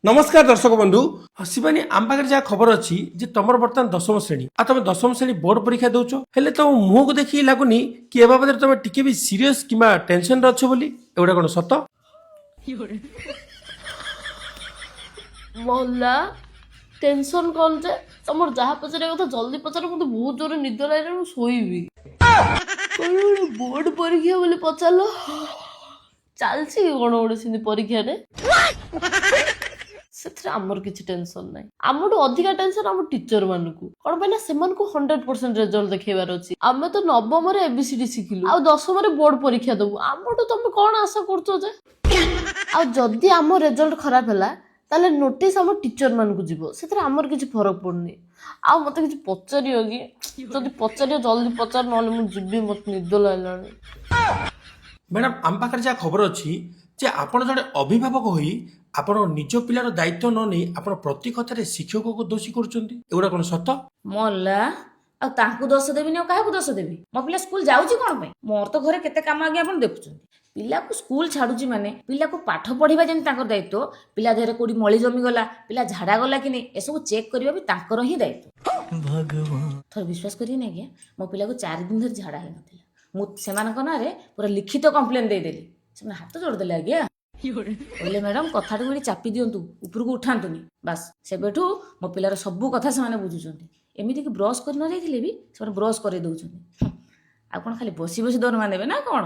नमस्कार दर्शक बंधु शिवानी आम पाखे जहाँ खबर अच्छी जे तुम बर्तमान दशम श्रेणी आ तुम दशम श्रेणी बोर्ड परीक्षा दौच हेले तुम मुह को देखी लगुनि कि ए बाबद तुम टिके भी सीरियस कि टेंशन अच्छ बोली एगुड़ा कौन सत मोहल्ला टेंशन कौन जे तुम जहाँ पचारे कथा जल्दी पचार मत बहुत जोर निद लाइन शोबी बोर्ड परीक्षा बोली पचार चलती कौन गोटे परीक्षा से आमर किसी टेंशन ना आमठू अधिका टेंशन आम टीचर मानक कौन पाइना से 100% रिजल्ट देखेबार अच्छी आम तो नवम एबीसीडी शिखिलु आ दशम बोर्ड परीक्षा दबु आमठू तुम कौन आशा करदी आम रिजल्ट खराब है ताले नोटिस आम टीचर मानक जीव से आमर किसी फरक पड़नी आ मत किसी पचार कि जब पचार जल्दी पचार ना मुझे मत निद लानी मैडम आम पाखे जहाँ खबर अच्छी जे आपण जड़े अभिभावक होई आपण निज पिलार दायित्व न नहीं आपण प्रति कथार शिक्षक को दोषी करुँचा कौन सत मल्ला आउ दोष देवी क्या दोष देवी मो पिला स्कूल जाऊँगी कौन पे मोर तो घरे केते काम आगे आप देखुं पिला को स्कूल छाड़ुची माने पिला को पाठ पढ़ा जमी दायित्व पिला देहरे कोड़ी मली जमी गला पिला झाड़ा गला कि नहीं एसबू चेक करवा भी तांकर ही दायित्व थोड़ा विश्वास करिए ना आज्ञा मो पिला को 4 दिन धरी झाड़ा होना ना पूरा लिखित कम्प्लेन देदेली से हाथ जोड़देले आज्ञा बोले मैडम कथा टी चापी दिंतु उपरको उठातुनि बास से मो पिलार सबू कथा से बुझुं एमती कि ब्रश कर न जाइए भी से ब्रश कर दौरान आ कौन खाली बसी बसी दरमा ने ना कौन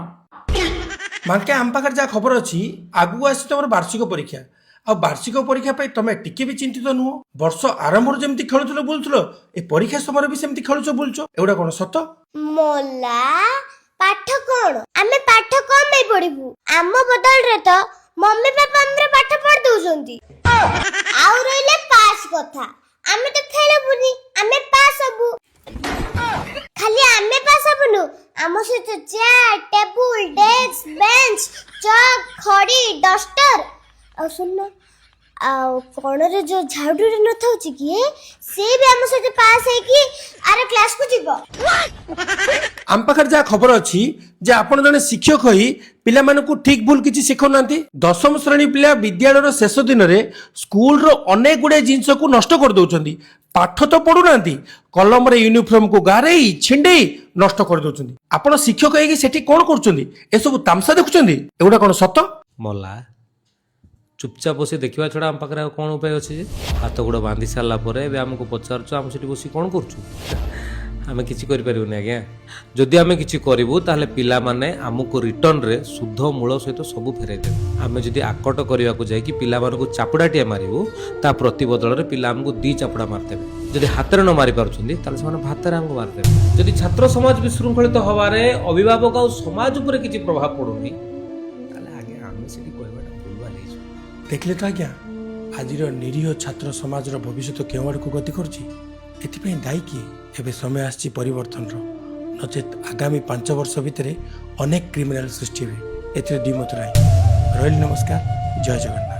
मांके आम पाखे जहाँ खबर अच्छी आगू आसी तुम वार्षिक परीक्षा आ वार्षिक परीक्षा तुम टिके भी चिंतित नुह वर्ष आरंभ जमी खेलुल बुलुल ए परीक्षा समय भी सेमती खेलुच बुलुच एगुड़ा कौन सत मोला पाठ कौन आमे पाठ कम में पढ़िबू आम बदल रे तो मम्मी पापा हमरे पाठ पढ़ दउछंती आउ रहिले पास कथा आमे तो खेलबुनी आमे पास हबू खाली आमे पास हबुनु आम से तो चेयर टेबल डेस्क बेंच चक खड़ी डस्टर आ सुन आ कोन रे जो झाड़ू रे न थाउची कि से भी आम से पास है कि आरे क्लास को जीवो आम पाखे जहाँ खबर अच्छी जे आपण जने शिक्षक होई पिला मानकु ठीक भूल किछि सिखौ दशम श्रेणी पिला विद्यालय शेष दिन में स्कूल रो अनेक गुड़े जिनस को नष्ट कर दउछंती पाठ तो पढ़ु नांती कलम रे यूनिफॉर्म को गारेई छिंडेई नष्ट कर दउछंती आपण शिक्षक होई सेठी कोन करछंती ए सब तामसा देखुछंती एगुडा कोन सत मल्ला चुपचाप बसी देखा छड़ा आम पाखे कौन उपाय अच्छे हाथ गोड़ बांधि सारा पर आमको पचार आम से बस कौन करें किसी करें आज्ञा जदि आम कि करूँ ताल पिला माने आमको रिटर्न रे शुद्ध मूल सहित सब फेरई देवे आम जदि आकट करने को जाकि पिला मानक चापुड़ाटिए मारू ता प्रतिबदल में पिला आमको 2 चापुड़ा मारदेवे जदि हाथ न मारी पार्टी भात आमको मारदेवे जदि छात्र समाज विशृंखलित हबारे अभिभावक और समाज उपर किसी प्रभाव पड़ूनी देखले तो आज्ञा आज निरीह छात्र समाज भविष्य केउ आड़ को गति कर दायी किए एवं समय आसी परिवर्तन नचेत आगामी 5 वर्ष भितर अनेक क्रिमिनाल सृष्टि हुए ए द्विमत राय रही नमस्कार जय जगन्नाथ।